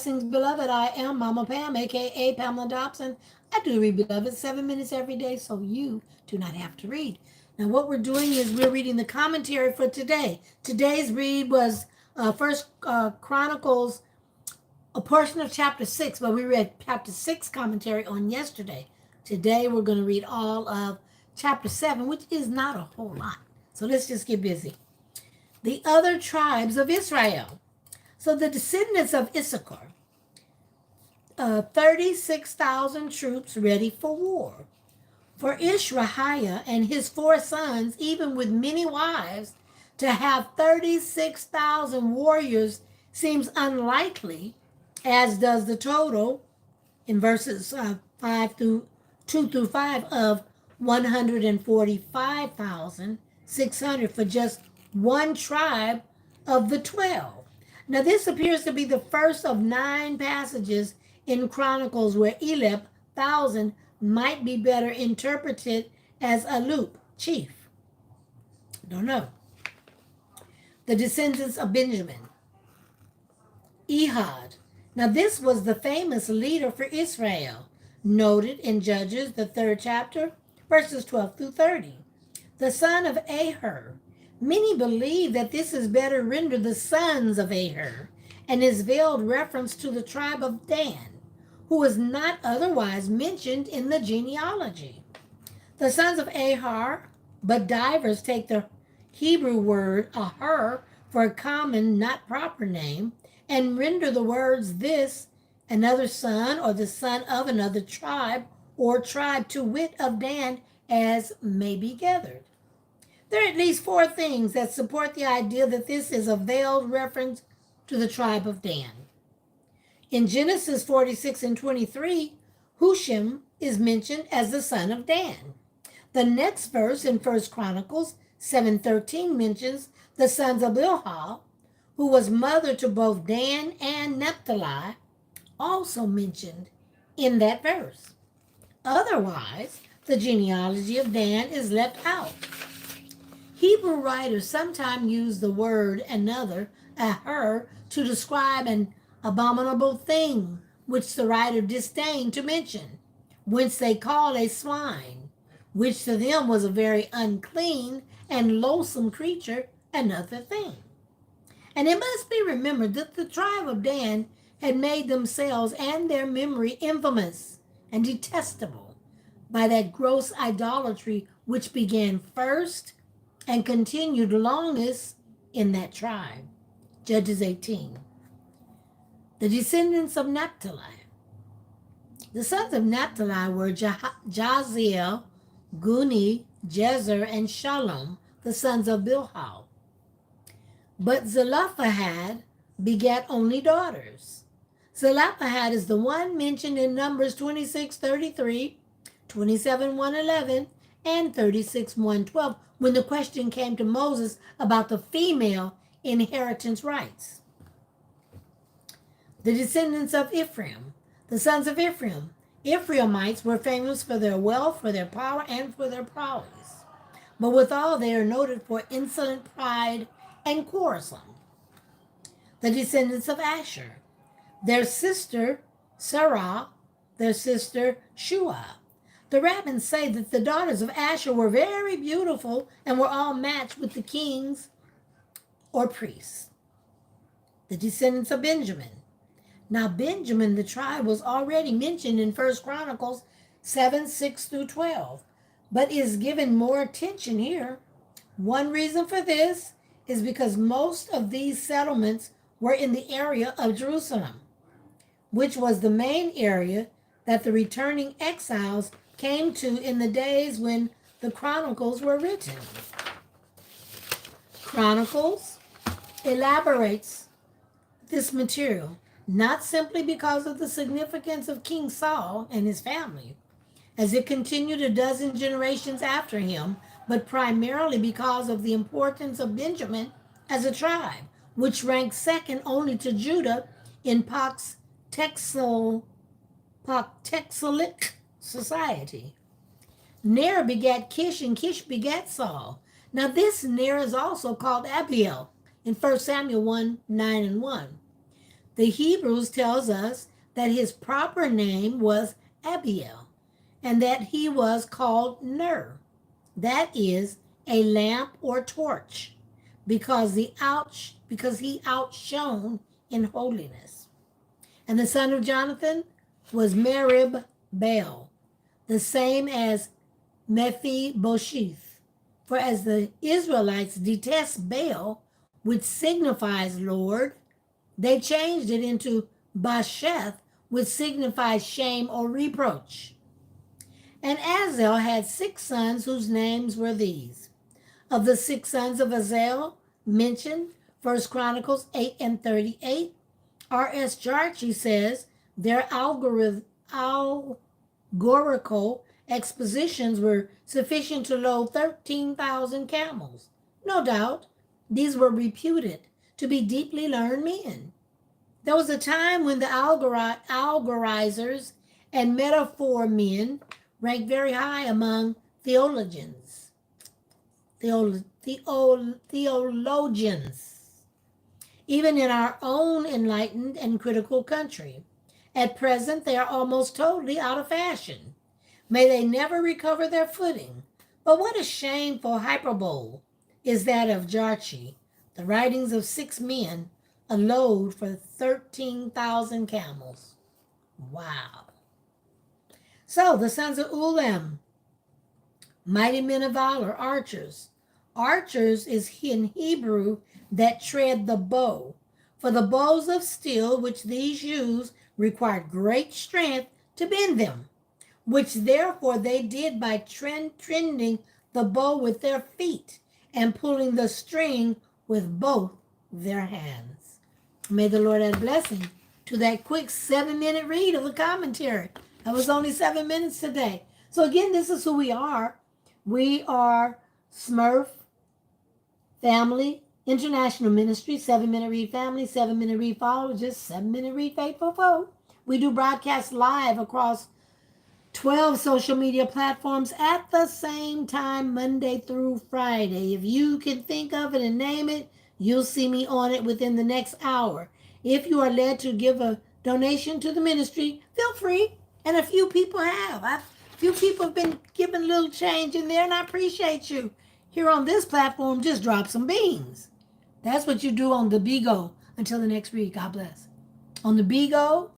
Blessings, beloved. I am Mama Pam, aka Pamela Dobson. I do read, beloved, 7 minutes every day, so you do not have to read. Now, what we're doing is we're reading the commentary for today. Today's read was First Chronicles, a portion of chapter 6, but we read chapter 6 commentary on yesterday. Today, we're going to read all of chapter 7, which is not a whole lot. So let's just get busy. The other tribes of Israel. So the descendants of Issachar, 36,000 troops ready for war. For Ishrahiah and his 4 sons, even with many wives, to have 36,000 warriors seems unlikely, as does the total in verses 2 through 5 of 145,600 for just one tribe of the 12. Now, this appears to be the first of 9 passages in Chronicles where Elep, 1,000, might be better interpreted as Alup, chief. Don't know. The descendants of Benjamin. Ehud. Now, this was the famous leader for Israel, noted in Judges, the 3rd chapter, verses 12 through 30. The son of Aher. Many believe that this is better rendered the sons of Aher, and is veiled reference to the tribe of Dan, who is not otherwise mentioned in the genealogy. The sons of Ahar, but divers take the Hebrew word Aher for a common, not proper name, and render the words this, another son, or the son of another tribe, or tribe to wit of Dan, as may be gathered. There are at least 4 things that support the idea that this is a veiled reference to the tribe of Dan. In Genesis 46 and 23, Hushim is mentioned as the son of Dan. The next verse in 1 Chronicles 7:13 mentions the sons of Bilhah, who was mother to both Dan and Naphtali, also mentioned in that verse. Otherwise, the genealogy of Dan is left out. Hebrew writers sometimes use the word another, aher, to describe an abominable thing which the writer disdained to mention, whence they called a swine, which to them was a very unclean and loathsome creature, another thing. And it must be remembered that the tribe of Dan had made themselves and their memory infamous and detestable by that gross idolatry which began first and continued longest in that tribe. Judges 18. The descendants of Naphtali. The sons of Naphtali were Jaziel, Guni, Jezer, and Shalom, the sons of Bilhah. But Zelophehad begat only daughters. Zelophehad is the one mentioned in Numbers 26:33, 27:111, and 36:112, when the question came to Moses about the female inheritance rights. The descendants of Ephraim. The sons of Ephraim. Ephraimites were famous for their wealth, for their power, and for their prowess. But withal, they are noted for insolent pride and quarrelsome. The descendants of Asher. Their sister Sarah, their sister Shua. The rabbins say that the daughters of Asher were very beautiful and were all matched with the kings or priests. The descendants of Benjamin. Now Benjamin, the tribe, was already mentioned in 1 Chronicles 7:6 through 12, but is given more attention here. One reason for this is because most of these settlements were in the area of Jerusalem, which was the main area that the returning exiles came to in the days when the Chronicles were written. Chronicles elaborates this material, not simply because of the significance of King Saul and his family, as it continued a dozen generations after him, but primarily because of the importance of Benjamin as a tribe, which ranked second only to Judah in Paxtexalic society. Ner begat Kish, and Kish begat Saul. Now this Ner is also called Abiel in 1 Samuel 1:9 and 1. The Hebrews tells us that his proper name was Abiel, and that he was called Ner. That is a lamp or torch, because he outshone in holiness. And the son of Jonathan was Merib Baal, the same as Mephibosheth. For as the Israelites detest Baal, which signifies Lord, they changed it into Basheth, which signifies shame or reproach. And Azel had 6 sons whose names were these. Of the 6 sons of Azel mentioned, 1 Chronicles 8:38, R.S. Jarchi says their allegorical expositions were sufficient to load 13,000 camels. No doubt, these were reputed to be deeply learned men. There was a time when the algorizers and metaphor men ranked very high among theologians. Theologians, even in our own enlightened and critical country. At present, they are almost totally out of fashion. May they never recover their footing. But what a shameful hyperbole is that of Jarchi, the writings of 6 men, a load for 13,000 camels. Wow. So the sons of Ulam, mighty men of valor, archers. Archers is in Hebrew that tread the bow. For the bows of steel which these use required great strength to bend them, which therefore they did by trending the bow with their feet and pulling the string with both their hands. May the Lord add blessing to that quick 7-minute read of the commentary. That was only 7 minutes today. So again, this is who we are. We are SMRF Family International Ministry, 7-minute read family, 7-minute read followers, just 7-minute read faithful folk. We do broadcast live across 12 social media platforms at the same time, Monday through Friday. If you can think of it and name it, you'll see me on it within the next hour. If you are led to give a donation to the ministry, feel free. And a few people have. A few people have been giving a little change in there, and I appreciate you. Here on this platform, just drop some beans. That's what you do on the Bigo. Until the next read, God bless. On the Bigo,